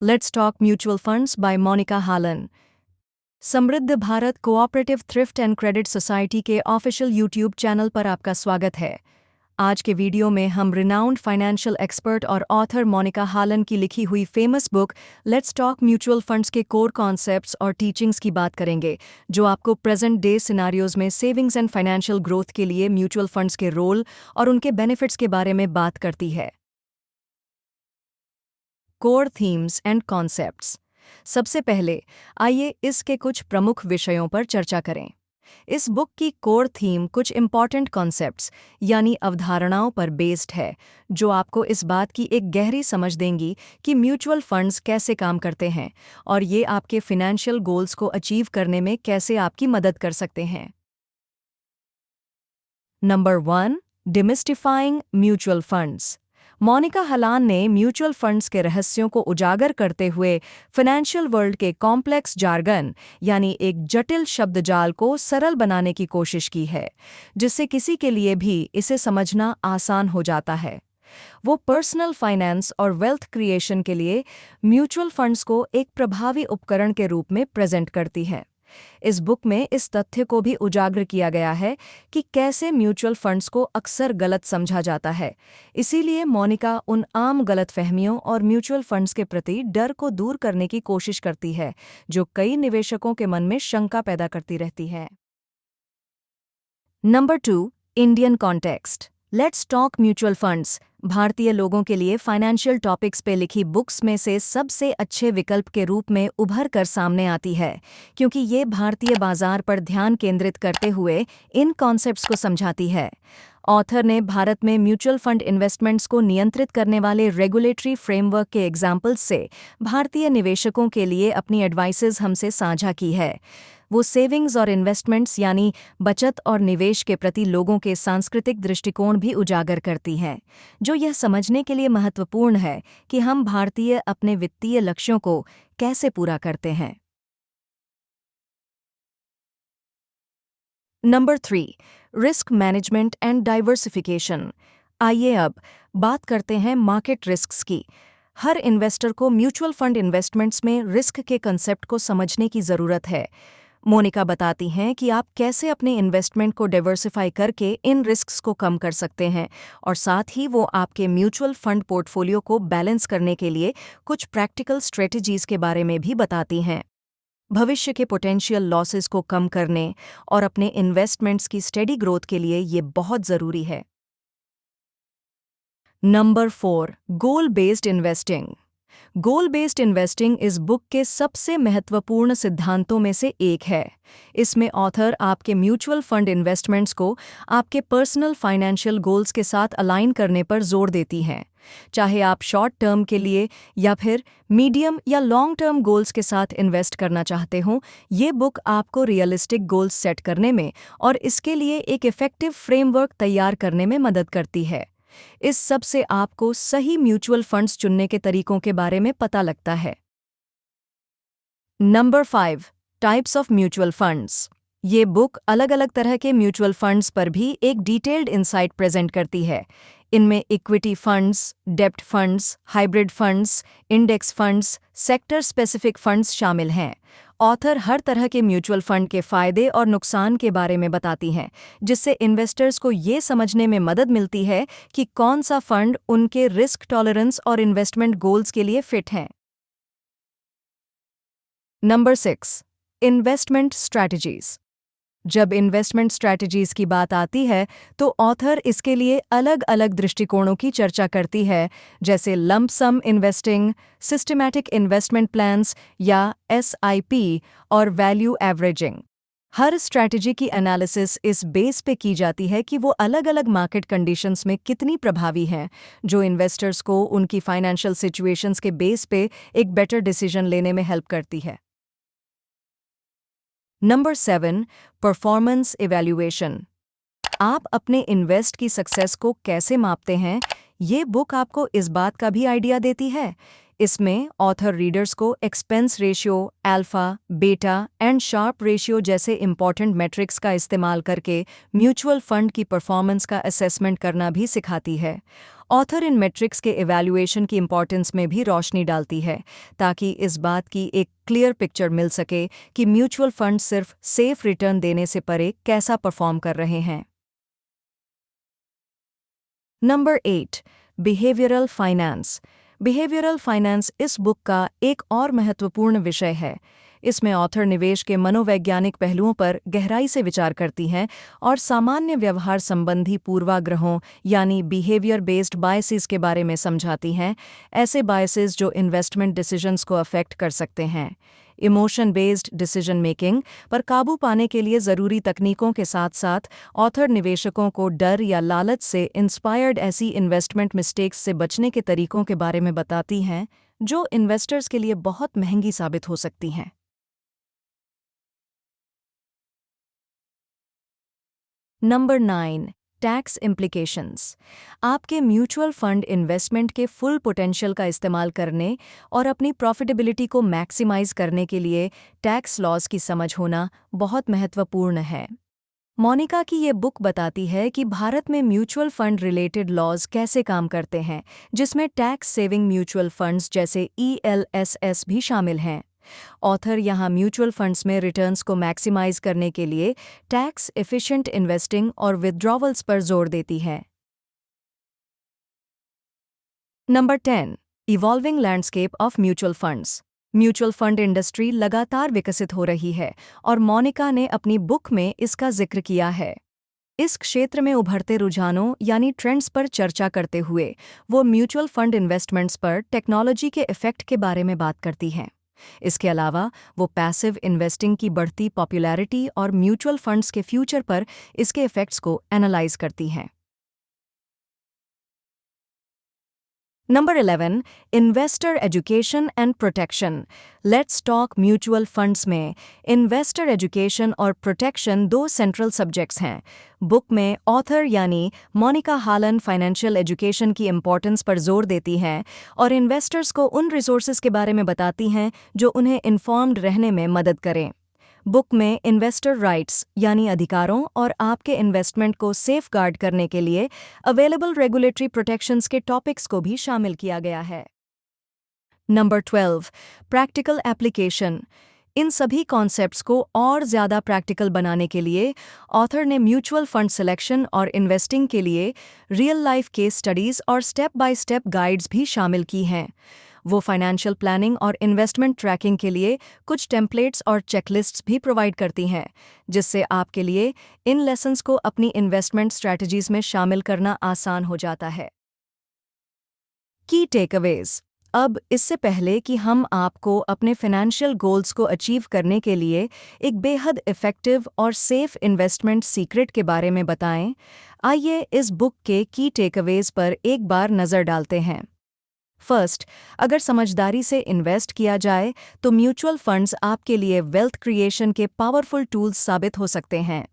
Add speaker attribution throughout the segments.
Speaker 1: Let's talk mutual funds by Monika Halan. Samriddh Bharat cooperative thrift and credit society के official YouTube channel पर आपका स्वागत है। आज के वीडियो में हम रिनाउंड फाइनेंशियल एक्सपर्ट और ऑथर मोनिका हालन की लिखी हुई famous book let's talk mutual funds के कोर कॉन्सेप्ट्स और टीचिंग्स की बात करेंगे, जो आपको प्रेजेंट डे सिनारियोज में सेविंग्स एंड फाइनेंशियल ग्रोथ के लिए म्यूचुअल फंड्स के रोल और उनके बेनिफिट्स के बारे में बात करती है। Core themes and concepts. सबसे पहले आइए इसके कुछ प्रमुख विषयों पर चर्चा करें। इस बुक की कोर थीम कुछ इंपॉर्टेंट कॉन्सेप्ट्स यानी अवधारणाओं पर बेस्ड है, जो आपको इस बात की एक गहरी समझ देंगी कि म्यूचुअल फंड्स कैसे काम करते हैं और ये आपके फाइनेंशियल गोल्स को अचीव करने में कैसे आपकी मदद कर सकते हैं। Number 1, demystifying mutual funds. Monika Halan ने म्यूचुअल फंड्स के रहस्यों को उजागर करते हुए फाइनेंशियल वर्ल्ड के कॉम्प्लेक्स जार्गन यानी एक जटिल शब्दजाल को सरल बनाने की कोशिश की है, जिससे किसी के लिए भी इसे समझना आसान हो जाता है। वो पर्सनल फाइनेंस और वेल्थ क्रिएशन के लिए म्यूचुअल फंड्स को एक प्रभावी उपकरण के रूप में प्रेजेंट करती है। इस बुक में इस तथ्य को भी उजागर किया गया है कि कैसे म्यूचुअल फंड्स को अक्सर गलत समझा जाता है। इसीलिए मोनिका उन आम गलतफहमियों और म्यूचुअल फंड्स के प्रति डर को दूर करने की कोशिश करती है, जो कई निवेशकों के मन में शंका पैदा करती रहती है। Number 2, Indian context. Let's talk mutual funds भारतीय लोगों के लिए फाइनेंशियल टॉपिक्स पे लिखी बुक्स में से सबसे अच्छे विकल्प के रूप में उभर कर सामने आती है, क्योंकि ये भारतीय बाजार पर ध्यान केंद्रित करते हुए इन कॉन्सेप्ट्स को समझाती है। ऑथर ने भारत में म्यूचुअल फंड इन्वेस्टमेंट्स को नियंत्रित करने वाले रेगुलेटरी फ्रेमवर्क के एग्जाम्पल्स से भारतीय निवेशकों के लिए अपनी एडवाइसेज हमसे साझा की है। वो सेविंग्स और इन्वेस्टमेंट्स यानी बचत और निवेश के प्रति लोगों के सांस्कृतिक दृष्टिकोण भी उजागर करती हैं, जो यह समझने के लिए महत्वपूर्ण है कि हम भारतीय अपने वित्तीय लक्ष्यों को कैसे पूरा करते हैं। Number 3, risk management and diversification. आइए अब बात करते हैं मार्केट रिस्क्स की। हर इन्वेस्टर को म्यूचुअल फंड इन्वेस्टमेंट्स में रिस्क के कंसेप्ट को समझने की ज़रूरत है। मोनिका बताती हैं कि आप कैसे अपने इन्वेस्टमेंट को डाइवर्सिफाई करके इन रिस्क्स को कम कर सकते हैं, और साथ ही वो आपके म्यूचुअल फंड पोर्टफोलियो को बैलेंस करने के लिए कुछ प्रैक्टिकल स्ट्रेटजीज के बारे में भी बताती हैं। भविष्य के पोटेंशियल लॉसेस को कम करने और अपने इन्वेस्टमेंट्स की स्टेडी ग्रोथ के लिए ये बहुत ज़रूरी है। नंबर 4, गोल बेस्ड इन्वेस्टिंग। गोल बेस्ड इन्वेस्टिंग इस बुक के सबसे महत्वपूर्ण सिद्धांतों में से एक है। इसमें ऑथर आपके म्यूचुअल फंड इन्वेस्टमेंट्स को आपके पर्सनल फाइनेंशियल गोल्स के साथ अलाइन करने पर जोर देती हैं। चाहे आप शॉर्ट टर्म के लिए या फिर मीडियम या लॉन्ग टर्म गोल्स के साथ इन्वेस्ट करना चाहते हों, ये बुक आपको रियलिस्टिक गोल्स सेट करने में और इसके लिए एक इफेक्टिव फ्रेमवर्क तैयार करने में मदद करती है। इस सब से आपको सही म्यूचुअल फंड्स चुनने के तरीकों के बारे में पता लगता है। Number 5, types of mutual funds. ये बुक अलग अलग तरह के म्यूचुअल फंड्स पर भी एक डिटेल्ड इंसाइट प्रेजेंट करती है। इनमें इक्विटी फंड्स, डेब्ट funds, hybrid funds, index funds, sector specific funds शामिल हैं। ऑथर हर तरह के म्यूचुअल फंड के फायदे और नुकसान के बारे में बताती हैं, जिससे इन्वेस्टर्स को ये समझने में मदद मिलती है कि कौन सा फंड उनके रिस्क टॉलरेंस और इन्वेस्टमेंट गोल्स के लिए फिट हैं। Number 6, investment strategies. जब इन्वेस्टमेंट स्ट्रैटेजीज की बात आती है तो ऑथर इसके लिए अलग अलग दृष्टिकोणों की चर्चा करती है, जैसे लंप सम इन्वेस्टिंग, सिस्टमैटिक इन्वेस्टमेंट प्लान्स या SIP और वैल्यू एवरेजिंग। हर स्ट्रैटेजी की एनालिसिस इस बेस पे की जाती है कि वो अलग अलग मार्केट कंडीशंस में कितनी प्रभावी हैं, जो इन्वेस्टर्स को उनकी फाइनेंशियल सिचुएशंस के बेस पे एक बेटर डिसीजन लेने में हेल्प करती है। Number 7, performance evaluation. आप अपने इन्वेस्ट की सक्सेस को कैसे मापते हैं, ये बुक आपको इस बात का भी आइडिया देती है। इसमें ऑथर रीडर्स को expense ratio, alpha, beta and Sharpe ratio जैसे इंपॉर्टेंट मेट्रिक्स का इस्तेमाल करके म्यूचुअल फंड की परफॉर्मेंस का असेसमेंट करना भी सिखाती है। ऑथर इन मेट्रिक्स के इवैल्यूएशन की इम्पोर्टेंस में भी रोशनी डालती है, ताकि इस बात की एक क्लियर पिक्चर मिल सके कि म्यूचुअल फंड सिर्फ सेफ रिटर्न देने से परे कैसा परफॉर्म कर रहे हैं। Number 8, behavioural finance. Behavioural finance इस बुक का एक और महत्वपूर्ण विषय है। इसमें ऑथर निवेश के मनोवैज्ञानिक पहलुओं पर गहराई से विचार करती हैं और सामान्य व्यवहार संबंधी पूर्वाग्रहों यानी बिहेवियर बेस्ड बायसेस के बारे में समझाती हैं, ऐसे बायसेस जो इन्वेस्टमेंट डिसीजंस को अफेक्ट कर सकते हैं। इमोशन बेस्ड डिसीजन मेकिंग पर काबू पाने के लिए ज़रूरी तकनीकों के साथ साथ ऑथर निवेशकों को डर या लालच से इंस्पायर्ड ऐसी इन्वेस्टमेंट मिस्टेक्स से बचने के तरीकों के बारे में बताती हैं, जो इन्वेस्टर्स के लिए बहुत महंगी साबित हो सकती हैं। Number 9, tax implications. आपके म्यूचुअल फंड इन्वेस्टमेंट के फुल पोटेंशियल का इस्तेमाल करने और अपनी प्रॉफिटेबिलिटी को मैक्सिमाइज करने के लिए टैक्स लॉज की समझ होना बहुत महत्वपूर्ण है। मोनिका की ये बुक बताती है कि भारत में म्यूचुअल फंड रिलेटेड लॉज कैसे काम करते हैं, जिसमें टैक्स सेविंग म्यूचुअल फंड्स जैसे ELSS भी शामिल हैं। ऑथर यहाँ म्यूचुअल फंड्स में रिटर्न्स को मैक्सिमाइज करने के लिए टैक्स एफिशिएंट इन्वेस्टिंग और विथड्रॉवल्स पर जोर देती है। Number 10, evolving landscape of mutual funds. Mutual fund industry लगातार विकसित हो रही है और मोनिका ने अपनी बुक में इसका जिक्र किया है। इस क्षेत्र में उभरते रुझानों यानी ट्रेंड्स पर चर्चा करते हुए वो म्यूचुअल फंड इन्वेस्टमेंट्स पर टेक्नोलॉजी के इफेक्ट के बारे में बात करती हैं। इसके अलावा वो पैसिव इन्वेस्टिंग की बढ़ती पॉपुलैरिटी और म्यूचुअल फंड्स के फ्यूचर पर इसके इफेक्ट्स को एनालाइज करती हैं। Number 11, investor education and protection. Let's talk mutual funds में इन्वेस्टर एजुकेशन और प्रोटेक्शन दो सेंट्रल सब्जेक्ट्स हैं। बुक में ऑथर यानी मोनिका हालन फाइनेंशियल एजुकेशन की इम्पोर्टेंस पर जोर देती हैं और इन्वेस्टर्स को उन रिसोर्सेज के बारे में बताती हैं जो उन्हें इन्फॉर्म्ड रहने में मदद करें। बुक में इन्वेस्टर राइट्स यानी अधिकारों और आपके इन्वेस्टमेंट को सेफ गार्ड करने के लिए अवेलेबल रेगुलेटरी प्रोटेक्शंस के टॉपिक्स को भी शामिल किया गया है। Number 12, practical application. इन सभी कॉन्सेप्ट्स को और ज़्यादा प्रैक्टिकल बनाने के लिए ऑथर ने म्यूचुअल फंड सिलेक्शन और इन्वेस्टिंग के लिए रियल लाइफ केस स्टडीज़ और स्टेप बाय स्टेप गाइड्स भी शामिल की हैं। वो फाइनेंशियल प्लानिंग और इन्वेस्टमेंट ट्रैकिंग के लिए कुछ टेम्पलेट्स और चेकलिस्ट्स भी प्रोवाइड करती हैं, जिससे आपके लिए इन लेसन्स को अपनी इन्वेस्टमेंट स्ट्रैटेजीज में शामिल करना आसान हो जाता है। की टेकअवेज। अब इससे पहले कि हम आपको अपने फाइनेंशियल गोल्स को अचीव करने के लिए एक बेहद इफ़ेक्टिव और सेफ इन्वेस्टमेंट सीक्रेट के बारे में बताएं, आइए इस बुक के की टेकअवेज पर एक बार नज़र डालते हैं। फर्स्ट, अगर समझदारी से इन्वेस्ट किया जाए तो म्यूचुअल फंड्स आपके लिए वेल्थ क्रिएशन के पावरफुल टूल्स साबित हो सकते हैं।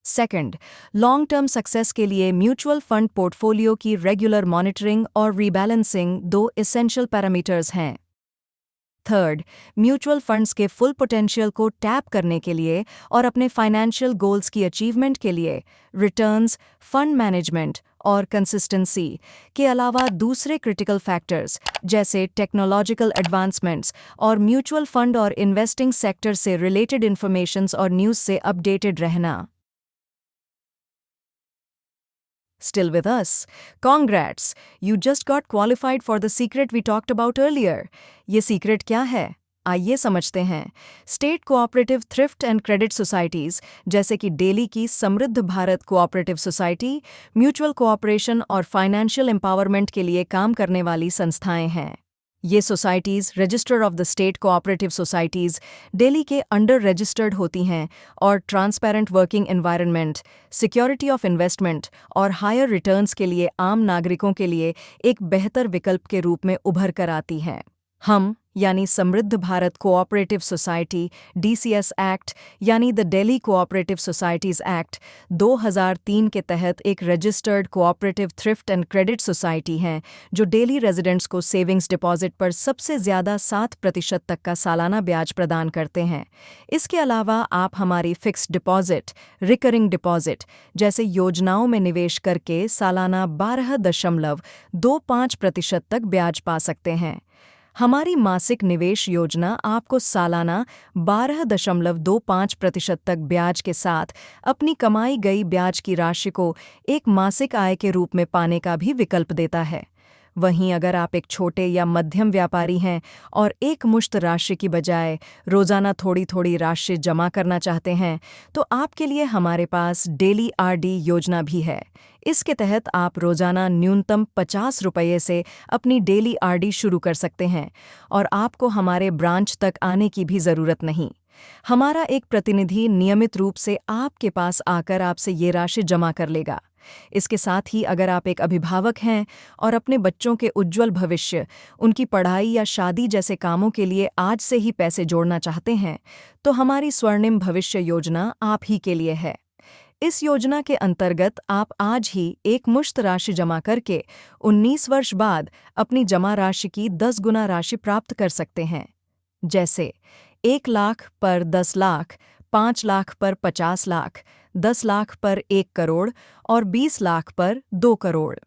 Speaker 1: सेकंड, लॉन्ग टर्म सक्सेस के लिए म्यूचुअल फंड पोर्टफोलियो की रेगुलर मॉनिटरिंग और रीबैलेंसिंग दो एसेंशियल पैरामीटर्स हैं। थर्ड, म्यूचुअल फंड्स के फुल पोटेंशियल को टैप करने के लिए और अपने फाइनेंशियल गोल्स की अचीवमेंट के लिए रिटर्न्स, फंड मैनेजमेंट और कंसिस्टेंसी के अलावा दूसरे क्रिटिकल फैक्टर्स जैसे टेक्नोलॉजिकल एडवांसमेंट्स और म्यूचुअल फंड और इन्वेस्टिंग सेक्टर से रिलेटेड इन्फॉर्मेशंस और न्यूज़ से अपडेटेड रहना। Still with us? Congrats! You just got qualified for the secret we talked about earlier. ये सीक्रेट क्या है? आइए समझते हैं। State cooperative thrift and credit societies जैसे कि दिल्ली की समृद्ध Bharat cooperative society mutual cooperation और फाइनेंशियल एम्पावरमेंट के लिए काम करने वाली संस्थाएं हैं। ये societies register of the state cooperative societies Delhi के अंडर रजिस्टर्ड होती हैं और transparent working environment, security of investment और हायर रिटर्न्स के लिए आम नागरिकों के लिए एक बेहतर विकल्प के रूप में उभर कर आती हैं। हम यानी Samriddh Bharat cooperative society DCS act यानी the Delhi cooperative societies act 2003 के तहत एक registered cooperative thrift and credit society हैं जो डेली रेजिडेंट्स को सेविंग्स डिपॉजिट पर सबसे ज़्यादा 7% तक का सालाना ब्याज प्रदान करते हैं। इसके अलावा आप हमारी फिक्स्ड डिपॉजिट, रिकरिंग डिपॉजिट जैसे योजनाओं में निवेश करके सालाना 12.25% तक ब्याज पा सकते हैं। हमारी मासिक निवेश योजना आपको सालाना 12.25% तक ब्याज के साथ अपनी कमाई गई ब्याज की राशि को एक मासिक आय के रूप में पाने का भी विकल्प देता है। वहीं अगर आप एक छोटे या मध्यम व्यापारी हैं और एक मुश्त राशि की बजाय रोज़ाना थोड़ी थोड़ी राशि जमा करना चाहते हैं, तो आपके लिए हमारे पास डेली आरडी योजना भी है। इसके तहत आप रोज़ाना न्यूनतम 50 रुपये से अपनी डेली आरडी शुरू कर सकते हैं और आपको हमारे ब्रांच तक आने की भी ज़रूरत नहीं। हमारा एक प्रतिनिधि नियमित रूप से आपके पास आकर आपसे ये राशि जमा कर लेगा। इसके साथ ही अगर आप एक अभिभावक हैं और अपने बच्चों के उज्ज्वल भविष्य, उनकी पढ़ाई या शादी जैसे कामों के लिए आज से ही पैसे जोड़ना चाहते हैं, तो हमारी स्वर्णिम भविष्य योजना आप ही के लिए है। इस योजना के अंतर्गत आप आज ही एक मुश्त राशि जमा करके 19 वर्ष बाद अपनी जमा राशि की 10 गुना राशि प्राप्त कर सकते हैं। जैसे 1 लाख पर 10 लाख, 5 लाख पर 50 लाख, 10 लाख पर 1 करोड़ और 20 लाख पर 2 करोड़।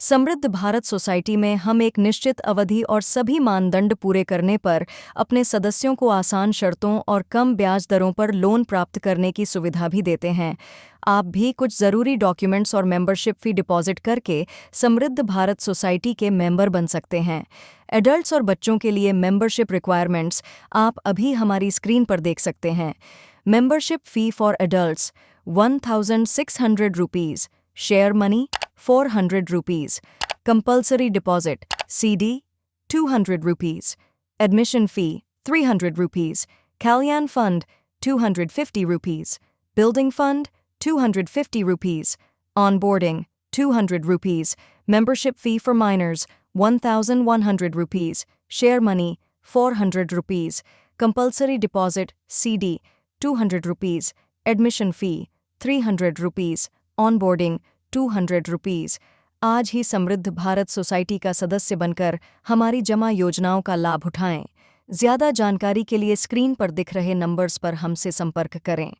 Speaker 1: समृद्ध भारत सोसाइटी में हम एक निश्चित अवधि और सभी मानदंड पूरे करने पर अपने सदस्यों को आसान शर्तों और कम ब्याज दरों पर लोन प्राप्त करने की सुविधा भी देते हैं। आप भी कुछ ज़रूरी डॉक्यूमेंट्स और मेंबरशिप फ़ी डिपॉजिट करके समृद्ध भारत सोसाइटी के मेंबर बन सकते हैं। एडल्ट्स और बच्चों के लिए मेंबरशिप रिक्वायरमेंट्स आप अभी हमारी स्क्रीन पर देख सकते हैं। Membership fee for adults 1,600 rupees, share money 400 rupees, compulsory deposit CD 200 rupees, admission fee 300 rupees, Kalyan fund 250 rupees, building fund 250 rupees, onboarding 200 rupees, membership fee for minors 1,100 rupees, share money 400 rupees, compulsory deposit CD 200 rupees, admission fee 300 rupees, onboarding 200 rupees. आज ही समृद्ध Bharat society का सदस्य बनकर हमारी जमा योजनाओं का लाभ उठाएं। ज़्यादा जानकारी के लिए स्क्रीन पर दिख रहे नंबर्स पर हमसे संपर्क करें।